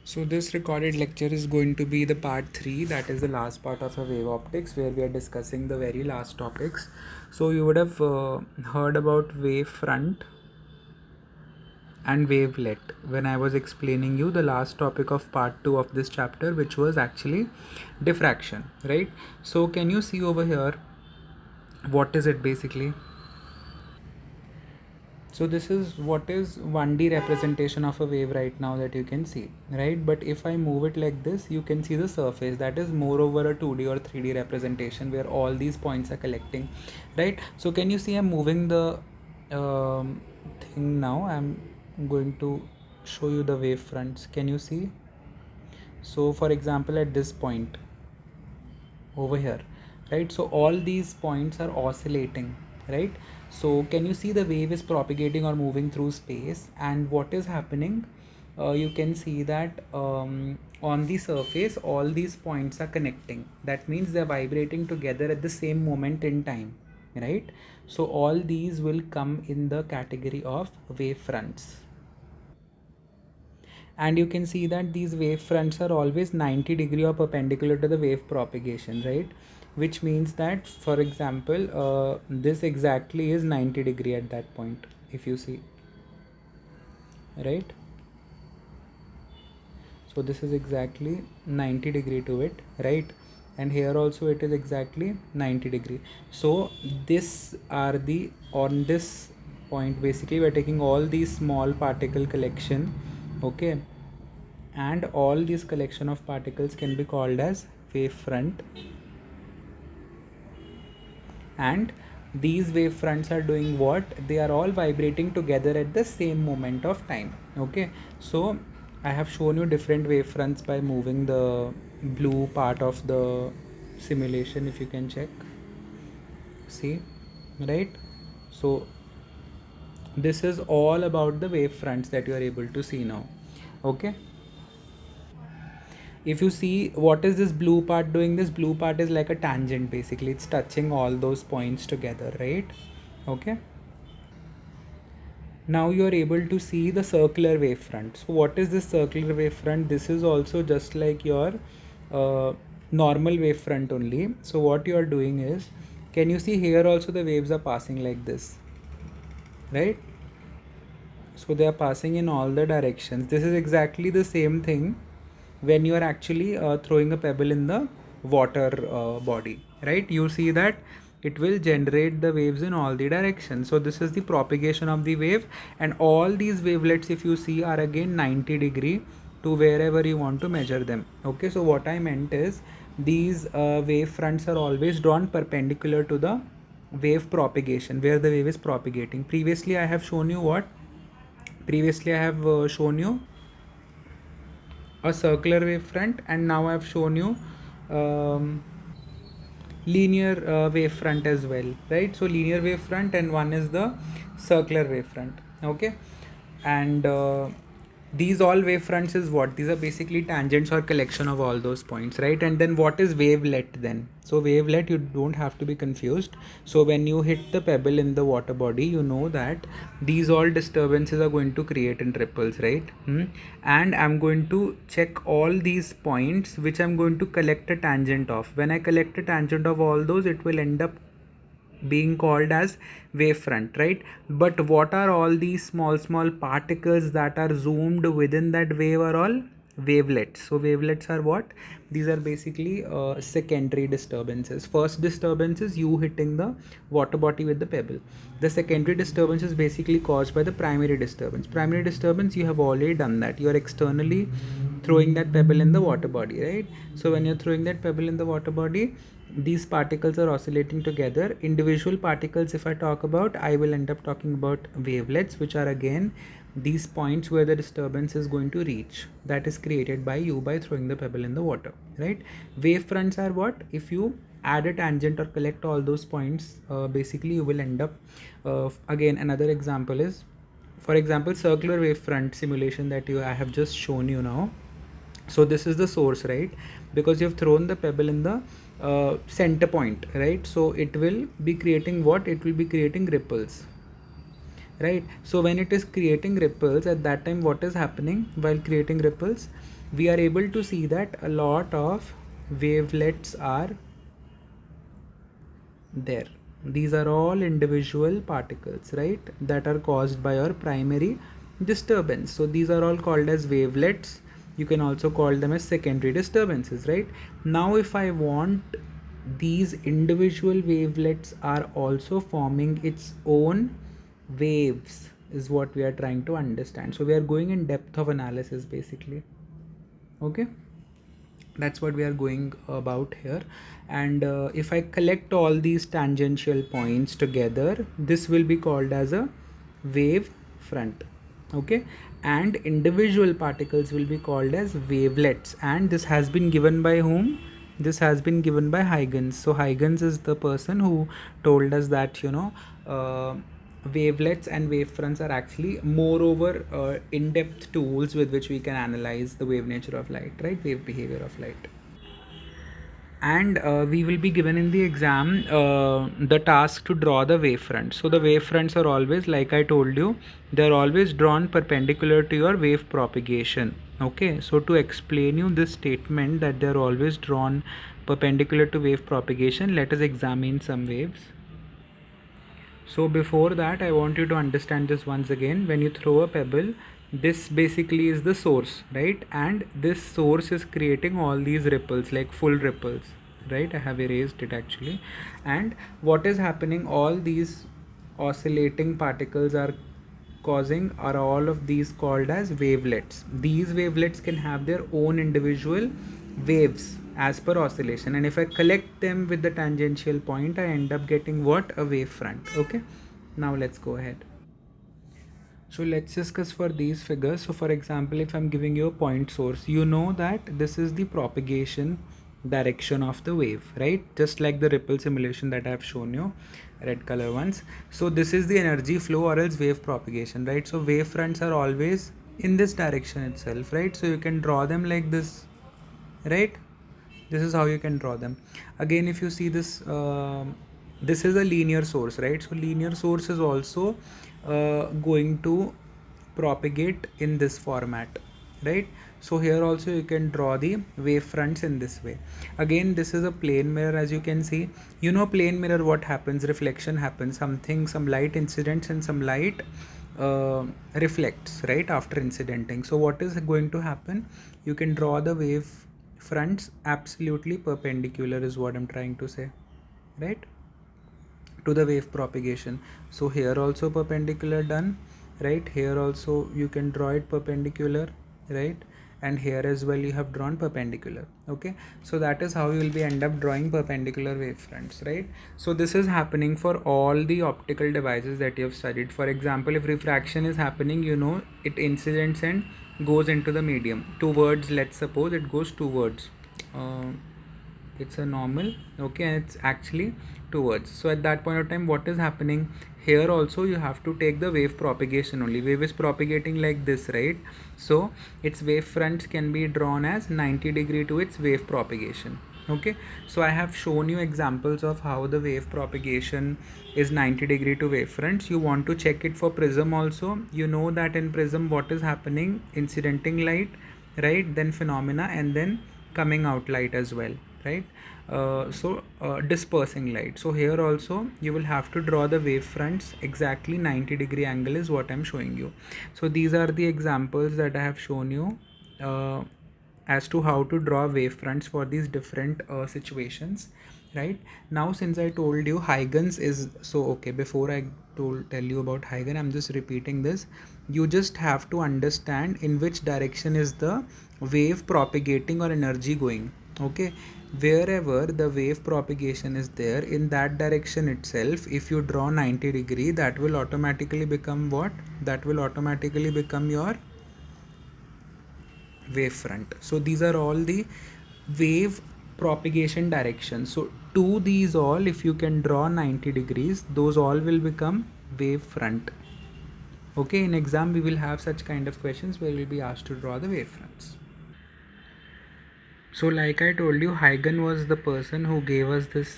So this recorded lecture is going to be the part 3, that is the last part of a wave optics, where we are discussing the very last topics. So you would have heard about wave front and wavelet when I was explaining you the last topic of part 2 of this chapter, which was actually diffraction, right? So can you see over here what is it basically? So this is what is 1D representation of a wave right now that you can see, right? But if I move it like this, you can see the surface. That is more over a 2D or 3D representation where all these points are collecting, right? So can you see I'm moving the thing now? I'm going to show you the wave fronts. Can you see? So for example, at this point over here, right? So all these points are oscillating, right? So can you see the wave is propagating or moving through space, and what is happening? You can see that on the surface all these points are connecting. That means they're vibrating together at the same moment in time, right? So all these will come in the category of wave fronts, and you can see that these wave fronts are always 90 degree or perpendicular to the wave propagation, right? Which means that, for example, this exactly is 90 degree at that point, if you see, right? So this is exactly 90 degree to it, right? And here also it is exactly 90 degree. So this are the, on this point basically we're taking all these small particle collection, okay, and all these collection of particles can be called as wave front, and these wave fronts are doing what? They are all vibrating together at the same moment of time, okay? So I have shown you different wave fronts by moving the blue part of the simulation, if you can check, see, right? So this is all about the wave fronts that you are able to see now, okay? If you see, what is this blue part doing? This blue part is like a tangent, basically it's touching all those points together, right? Okay, now you are able to see the circular wavefront. So what is this circular wavefront? This is also just like your normal wavefront only. So what you are doing is, can you see here also the waves are passing like this, right? So they are passing in all the directions. This is exactly the same thing when you are actually throwing a pebble in the water body, right? You see that it will generate the waves in all the directions. So this is the propagation of the wave, and all these wavelets, if you see, are again 90 degree to wherever you want to measure them, okay? So what I meant is, these wave fronts are always drawn perpendicular to the wave propagation, where the wave is propagating. Previously I have shown you what? Previously I have shown you a circular wavefront, and now I have shown you linear wavefront as well, right? So linear wavefront, and one is the circular wavefront, okay? And these all wavefronts is what? These are basically tangents or collection of all those points, right? And then what is wavelet then? So wavelet, you don't have to be confused. So when you hit the pebble in the water body, you know that these all disturbances are going to create in ripples, right? And I'm going to check all these points which I'm going to collect a tangent of. When I collect a tangent of all those, it will end up being called as wavefront, right? But what are all these small particles that are zoomed within that wave are all wavelets. So wavelets are what? These are basically secondary disturbances. First disturbance is you hitting the water body with the pebble. The secondary disturbance is basically caused by the primary disturbance. Primary disturbance, you have already done that. You are externally throwing that pebble in the water body, right? So when you're throwing that pebble in the water body, these particles are oscillating together. Individual particles, if I talk about, I will end up talking about wavelets, which are again these points where the disturbance is going to reach, that is created by you by throwing the pebble in the water, right? Wave fronts are what? If you add a tangent or collect all those points, basically you will end up again, another example is, for example, circular wavefront simulation that I have just shown you now. So this is the source, right? Because you've thrown the pebble in the center point, right? So it will be creating what? It will be creating ripples, right? So when it is creating ripples, at that time what is happening while creating ripples, we are able to see that a lot of wavelets are there. These are all individual particles, right, that are caused by our primary disturbance. So these are all called as wavelets. You can also call them as secondary disturbances, right? Now if I want these individual wavelets are also forming its own waves, is what we are trying to understand. So we are going in depth of analysis basically. Okay, that's what we are going about here. And if I collect all these tangential points together, this will be called as a wave front. Okay, and individual particles will be called as wavelets, and this has been given by whom? This has been given by Huygens. So Huygens is the person who told us that, uh, wavelets and wavefronts are actually moreover in-depth tools with which we can analyze the wave nature of light, right, wave behavior of light. And we will be given in the exam the task to draw the wavefront. So the wavefronts are always, like I told you, they're always drawn perpendicular to your wave propagation. Okay, so to explain you this statement that they're always drawn perpendicular to wave propagation, let us examine some waves. So before that, I want you to understand this once again. When you throw a pebble, this basically is the source, right? And this source is creating all these ripples, like full ripples, right? I have erased it actually. And what is happening? All these oscillating particles are causing, are all of these called as wavelets. These wavelets can have their own individual waves as per oscillation, and if I collect them with the tangential point, I end up getting what? A wave front. Okay, now let's go ahead. So let's discuss for these figures. So for example, if I'm giving you a point source, you know that this is the propagation direction of the wave, right? Just like the ripple simulation that I have shown you, red color ones. So this is the energy flow or else wave propagation, right? So wave fronts are always in this direction itself, right? So you can draw them like this, right? This is how you can draw them. Again, if you see this, this is a linear source, right? So linear source is also going to propagate in this format, right? So here also you can draw the wave fronts in this way. Again, this is a plane mirror. As you can see, plane mirror, what happens? Reflection happens, some light incidents and some light uh, reflects, right, after incidenting. So what is going to happen? You can draw the wave fronts absolutely perpendicular, is what I'm trying to say, right, to the wave propagation. So here also perpendicular done, right? Here also you can draw it perpendicular, right? And here as well you have drawn perpendicular. Okay, so that is how you will be end up drawing perpendicular wave fronts, right? So this is happening for all the optical devices that you have studied. For example, if refraction is happening, it incidents and goes into the medium towards, let's suppose it goes towards, it's a normal, okay, and it's actually towards. So at that point of time, what is happening here? Also you have to take the wave propagation only. Wave is propagating like this, right? So its wave fronts can be drawn as 90 degree to its wave propagation. Okay, so I have shown you examples of how the wave propagation is 90 degree to wave fronts. You want to check it for prism also. You know that in prism what is happening? Incidenting light, right, then phenomena, and then coming out light as well, right? Dispersing light. So here also you will have to draw the wave fronts exactly 90 degree angle, is what I'm showing you. So these are the examples that I have shown you as to how to draw wave fronts for these different situations, right? Now since I told you Huygens is so, okay, before I tell you about Huygens, I'm just repeating this. You just have to understand in which direction is the wave propagating or energy going. Okay, wherever the wave propagation is there, in that direction itself, if you draw 90 degree, that will automatically become what? That will automatically become your wave front. So these are all the wave propagation directions. So to these all, if you can draw 90 degrees, those all will become wave front. Okay, in exam we will have such kind of questions where we will be asked to draw the wave fronts. So like I told you, Huygens was the person who gave us this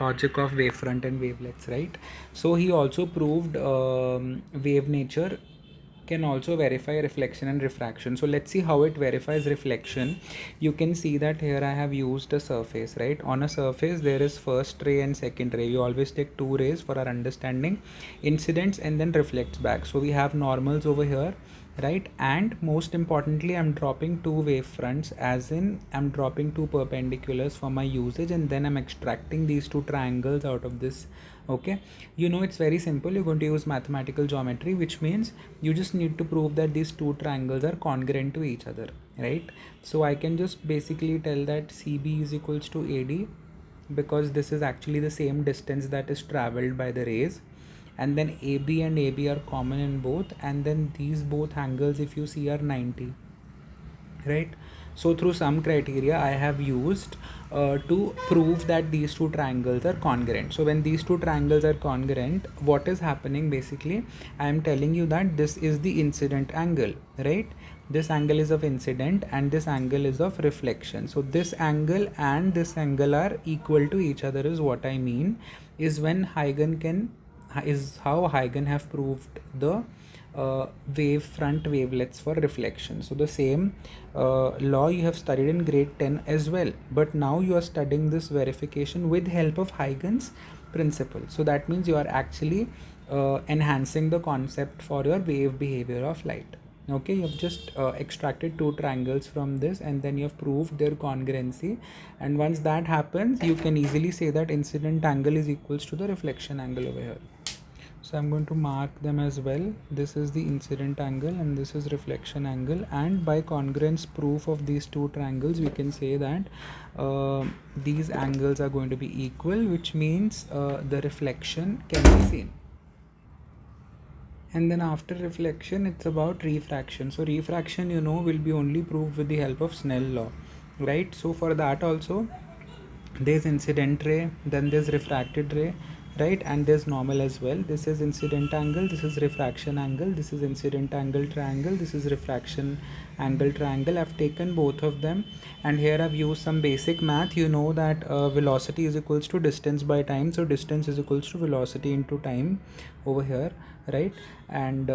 logic of wavefront and wavelets, right? So he also proved wave nature can also verify reflection and refraction. So let's see how it verifies reflection. You can see that here I have used a surface, right? On a surface there is first ray and second ray. We always take two rays for our understanding, incidents and then reflects back. So we have normals over here, right? And most importantly, I'm dropping two wavefronts, as in I'm dropping two perpendiculars for my usage, and then I'm extracting these two triangles out of this. Okay, you know, it's very simple. You're going to use mathematical geometry, which means you just need to prove that these two triangles are congruent to each other, right? So I can just basically tell that CB is equals to AD, because this is actually the same distance that is traveled by the rays, and then AB and AB are common in both, and then these both angles, if you see, are 90, right? So through some criteria I have used to prove that these two triangles are congruent. So when these two triangles are congruent, what is happening? Basically I am telling you that this is the incident angle, right? This angle is of incident and this angle is of reflection. So this angle and this angle are equal to each other, is what I mean, is when Huygens can, is how Huygens have proved the wave front wavelets for reflection. So the same law you have studied in grade 10 as well, but now you are studying this verification with help of Huygens principle. So that means you are actually enhancing the concept for your wave behavior of light. Okay, you have just extracted two triangles from this and then you have proved their congruency, and once that happens you can easily say that incident angle is equals to the reflection angle over here. So I'm going to mark them as well. This is the incident angle and this is reflection angle, and by congruence proof of these two triangles we can say that these angles are going to be equal, which means the reflection can be seen. And then after reflection it's about refraction. So refraction, you know, will be only proved with the help of Snell law, right? So for that also there's incident ray, then there's refracted ray, right? And there's normal as well. This is incident angle, this is refraction angle, this is incident angle triangle, this is refraction angle triangle. I've taken both of them and here I've used some basic math. You know that velocity is equals to distance by time, so distance is equals to velocity into time over here, right? And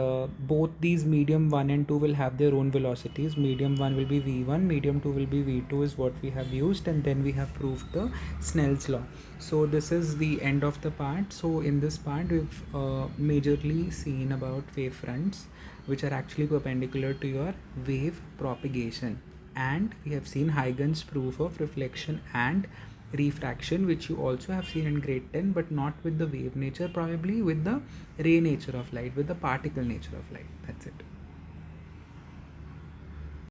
both these medium 1 and 2 will have their own velocities. Medium 1 will be v1, medium 2 will be v2 is what we have used, and then we have proved the Snell's law. So this is the end of the part. So in this part we've majorly seen about wave fronts which are actually perpendicular to your wave propagation, and we have seen Huygens proof of reflection and refraction, which you also have seen in grade 10, but not with the wave nature, probably with the ray nature of light, with the particle nature of light. That's it.